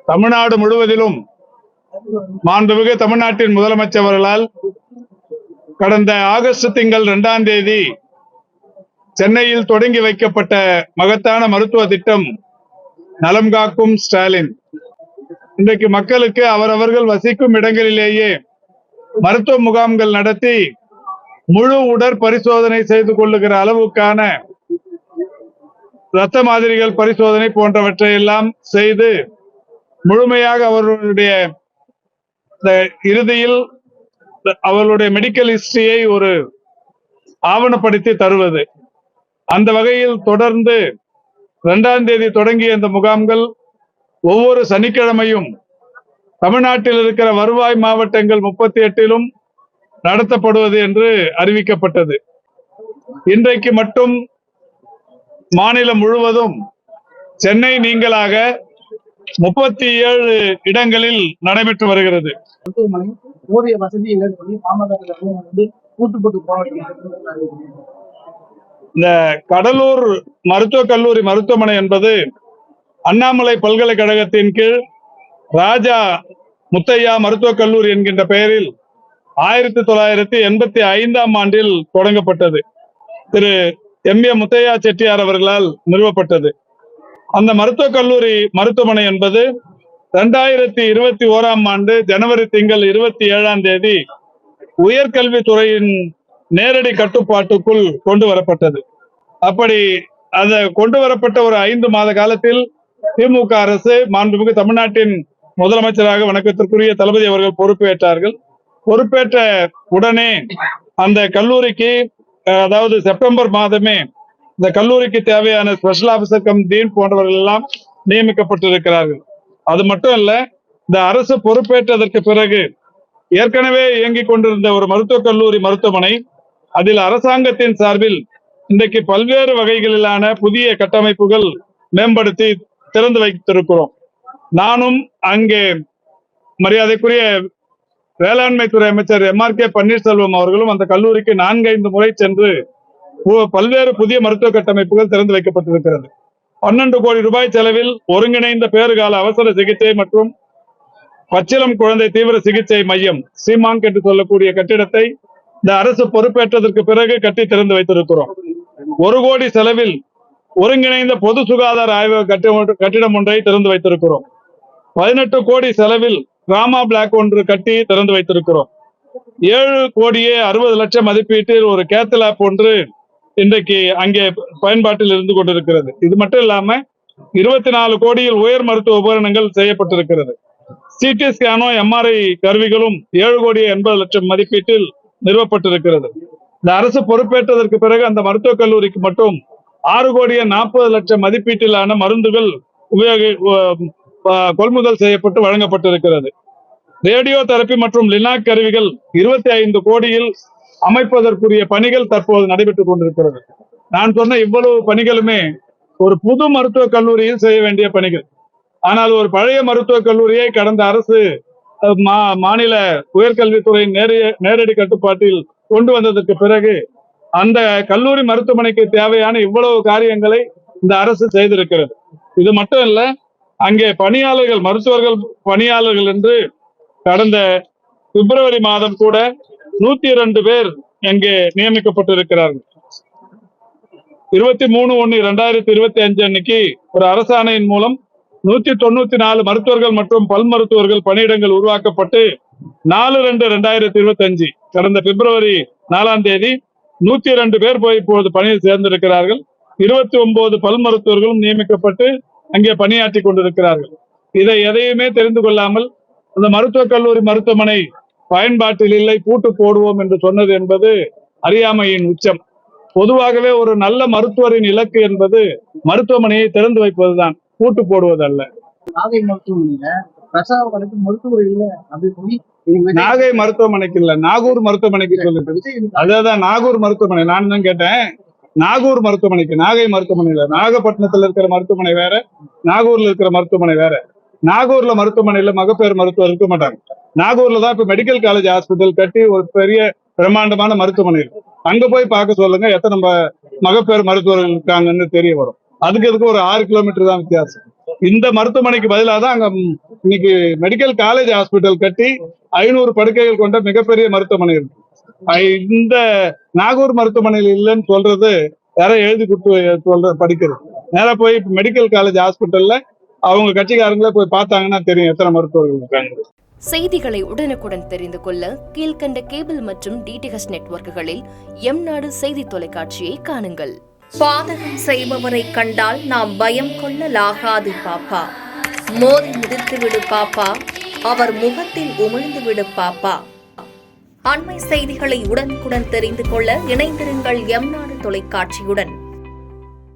தமிழ்நாடு முழுவதிலும் மாண்புமிகு தமிழ்நாட்டின் முதலமைச்சர் அவர்களால் கடந்த ஆகஸ்ட் திங்கள் 2ஆம் தேதி சென்னையில் தொடங்கி வைக்கப்பட்ட மகத்தான மருத்துவ திட்டம் நலம் காக்கும் ஸ்டாலின். இன்றைக்கு மக்களுக்கு அவரவர்கள் வசிக்கும் இடங்களிலேயே மருத்துவ முகாம்கள் நடத்தி முழு உடற்பரிசோதனை செய்து கொள்ளுகிற அளவுக்கான இரத்த மாதிரிகள் பரிசோதனை போன்றவற்றை எல்லாம் செய்து முழுமையாக அவர்களுடைய இறுதியில் அவர்களுடைய மெடிக்கல் ஹிஸ்டரியை ஒரு ஆவணப்படுத்தி தருவது. அந்த வகையில் தொடர்ந்து 2ஆம் தேதி தொடங்கிய இந்த முகாம்கள் ஒவ்வொரு சனிக்கிழமையும் தமிழ்நாட்டில் இருக்கிற வருவாய் மாவட்டங்கள் 38லும் நடத்தப்படுவது என்று அறிவிக்கப்பட்டது. இன்றைக்கு மட்டும் மாநிலம் முழுவதும் சென்னை நீங்களாக 37 இடங்களில் நடைபெற்று வருகிறது. போதிய வசதிகள் இந்த கடலூர் மருத்துவக் கல்லூரி மருத்துவமனை என்பது அண்ணாமலை பல்கலைக்கழகத்தின் கீழ் ராஜா முத்தையா மருத்துவக் கல்லூரி என்கின்ற பெயரில் 1985ஆம் ஆண்டில் தொடங்கப்பட்டது. திரு எம் ஏ முத்தையா செட்டியார் அவர்களால் நிறுவப்பட்டது. அந்த மருத்துவக் கல்லூரி மருத்துவமனை என்பது 2021ஆம் ஆண்டு ஜனவரி திங்கள் 27ஆம் தேதி உயர்கல்வித்துறையின் நேரடி கட்டுப்பாட்டுக்குள் கொண்டு வரப்பட்டது. அப்படி அதை கொண்டு வரப்பட்ட ஒரு 5 மாத காலத்தில் திமுக அரசு மாண்புமிகு தமிழ்நாட்டின் முதலமைச்சராக வணக்கத்திற்குரிய தளபதி அவர்கள் பொறுப்பேற்றார்கள். பொறுப்பேற்ற உடனே அந்த கல்லூரிக்கு அதாவது செப்டம்பர் மாதமே இந்த கல்லூரிக்கு தேவையான ஸ்பெஷல் ஆபிசர் கம் டீன் போன்றவர்கள் எல்லாம் நியமிக்கப்பட்டிருக்கிறார்கள். அது மட்டும் இல்ல, இந்த அரசு பொறுப்பேற்றதற்கு பிறகு ஏற்கனவே இயங்கிக் கொண்டிருந்த ஒரு மருத்துவக் கல்லூரி மருத்துவமனை, அதில் அரசாங்கத்தின் சார்பில் இன்றைக்கு பல்வேறு வகைகளிலான புதிய கட்டமைப்புகள் மேம்படுத்தி திறந்து வைத்திருக்கிறோம். நானும் அங்கே மரியாதைக்குரிய வேளாண்மை துறை அமைச்சர் MRK பன்னீர்செல்வம் அவர்களும் அந்த கல்லூரிக்கு 4-5 முறை சென்று பல்வேறு புதிய மருத்துவ கட்டமைப்புகள் திறந்து வைக்கப்பட்டிருக்கிறது. 12 கோடி ரூபாய் செலவில் ஒருங்கிணைந்த பேறுகால அவசர சிகிச்சை மற்றும் பச்சிளம் குழந்தை தீவிர சிகிச்சை மையம் சீமாங்க் என்று சொல்லக்கூடிய கட்டிடத்தை இந்த அரசு பொறுப்பேற்றதற்கு பிறகு கட்டி திறந்து வைத்திருக்கிறோம். 1 கோடி செலவில் ஒருங்கிணைந்த பொது சுகாதார ஆய்வக கட்டிடம் ஒன்றை திறந்து வைத்திருக்கிறோம். 18 கோடி செலவில் டிராமா பிளாக் ஒன்று கட்டி திறந்து வைத்திருக்கிறோம். 7 கோடியே 60 லட்சம் மதிப்பீட்டில் ஒரு கேத்லாப் ஒன்று இன்றைக்கு அங்கே பயன்பாட்டில் இருந்து கொண்டிருக்கிறது. இது மட்டும் இல்லாம 24 கோடியில் உயர் மருத்துவ உபகரணங்கள் செய்யப்பட்டிருக்கிறது. சிடி ஸ்கேனோ MRI கருவிகளும் 7 கோடியே 80 லட்சம் மதிப்பீட்டில் நிறுவப்பட்டிருக்கிறது. இந்த அரசு பொறுப்பேற்றதற்கு பிறகு அந்த மருத்துவக் கல்லூரிக்கு மட்டும் 6 கோடியே 40 லட்சம் மதிப்பீட்டிலான மருந்துகள் கொள்முதல் செய்யப்பட்டு வழங்கப்பட்டிருக்கிறது. ரேடியோ தெரப்பி மற்றும் லினாக் கருவிகள் 25 கோடியில் அமைப்பதற்குரிய பணிகள் தற்போது நடைபெற்றுக் கொண்டிருக்கிறது. நான் சொன்ன இவ்வளவு பணிகளுமே ஒரு புது மருத்துவக் கல்லூரியில் செய்ய வேண்டிய பணிகள். ஆனால் ஒரு பழைய மருத்துவக் கல்லூரியை கடந்த அரசு மாநில உயர்கல்வித்துறையின் நேரடி கட்டுப்பாட்டில் கொண்டு வந்ததற்கு பிறகு அந்த கல்லூரி மருத்துவமனைக்கு தேவையான இவ்வளவு காரியங்களை இந்த அரசு செய்திருக்கிறது. இது மட்டும் இல்ல, அங்கே பணியாளர்கள் மருத்துவர்கள் பணியாளர்கள் என்று கடந்த பிப்ரவரி மாதம் கூட 102 பேர் அங்கே நியமிக்கப்பட்டிருக்கிறார்கள். 23/1/2025 அன்னைக்கு ஒரு அரசாணையின் மூலம் 194 மருத்துவர்கள் மற்றும் பல் மருத்துவர்கள் பணியிடங்கள் உருவாக்கப்பட்டு 4/2/2025 கடந்த பிப்ரவரி 4ஆம் தேதி 102 பேர் போய் இப்போது பணியில் சேர்ந்திருக்கிறார்கள். 29 பல் மருத்துவர்களும் நியமிக்கப்பட்டு அங்கே பணியாற்றி கொண்டிருக்கிறார்கள். இதை எதையுமே தெரிந்து கொள்ளாமல் அந்த மருத்துவக் கல்லூரி மருத்துவமனை பயன்பாட்டில் இல்லை, பூட்டு போடுவோம் என்று சொன்னது என்பது அறியாமையின் உச்சம். பொதுவாகவே ஒரு நல்ல மருத்துவரின் இலக்கு என்பது மருத்துவமனையை திறந்து வைப்பதுதான், பூட்டு போடுவதல்ல. நாகை மருத்துவமனையில பிரசவங்களுக்கு மருத்துவர் இல்ல அப்படி நாகை மருத்துவமனைக்கு இல்ல, நாகூர் மருத்துவமனைக்கு சொல்லுங்க. அதான் நாகூர் மருத்துவமனை. நான் தான் கேட்டேன், நாகூர் மருத்துவமனைக்கு. நாகை மருத்துவமனையில நாகப்பட்டினத்துல இருக்கிற மருத்துவமனை வேற, நாகூர்ல இருக்கிற மருத்துவமனை வேற. நாகூர்ல மருத்துவமனையில மகப்பேறு மருத்துவர் இருக்க மாட்டாங்க. நாகூர்ல தான் இப்ப மெடிக்கல் காலேஜ் ஹாஸ்பிட்டல் கட்டி ஒரு பெரிய பிரம்மாண்டமான மருத்துவமனை. அங்க போய் பார்க்க சொல்லுங்க எத்தனை மகப்பேறு மருத்துவர்கள் இருக்காங்கன்னு தெரிய வரும். அதுக்கு ஒரு 6 கிலோமீட்டர் தான் வித்தியாசம். இந்த மருத்துவமனைக்கு பதிலாக தான் அங்க இன்னைக்கு மெடிக்கல் காலேஜ் ஹாஸ்பிட்டல் கட்டி 500 படுக்கைகள் கொண்ட மிகப்பெரிய மருத்துவமனை இருக்கு. இந்த நாகூர் மருத்துவமனையில் இல்லைன்னு சொல்றது யாரோ எழுதி கொடுத்து படிக்கிறது. நேரா போய் மெடிக்கல் காலேஜ் ஹாஸ்பிட்டல்ல அவங்க கட்சிக்காரங்களே போய் பார்த்தாங்கன்னா தெரியும் எத்தனை மருத்துவர்கள் இருக்காங்க. செய்திகளை உடனுக்குடன் தெரிந்து கொள்ள கீழ்கண்ட கேபிள் மற்றும் டிடிஹெச் நெட்வொர்க்குகளில் எம்நாடு செய்தி தொலைக்காட்சியை காணுங்கள். பாதகம் செய்பவரை கண்டால் நாம் பயம் கொள்ளலாகாது பாப்பா. மோதி மிதித்துவிடு பாப்பா, அவர் முகத்தில் உமிழ்ந்துவிடு பாப்பா. அண்மை செய்திகளை உடனுக்குடன் தெரிந்து கொள்ள இணைந்திருங்கள் எம்நாடு தொலைக்காட்சியுடன்.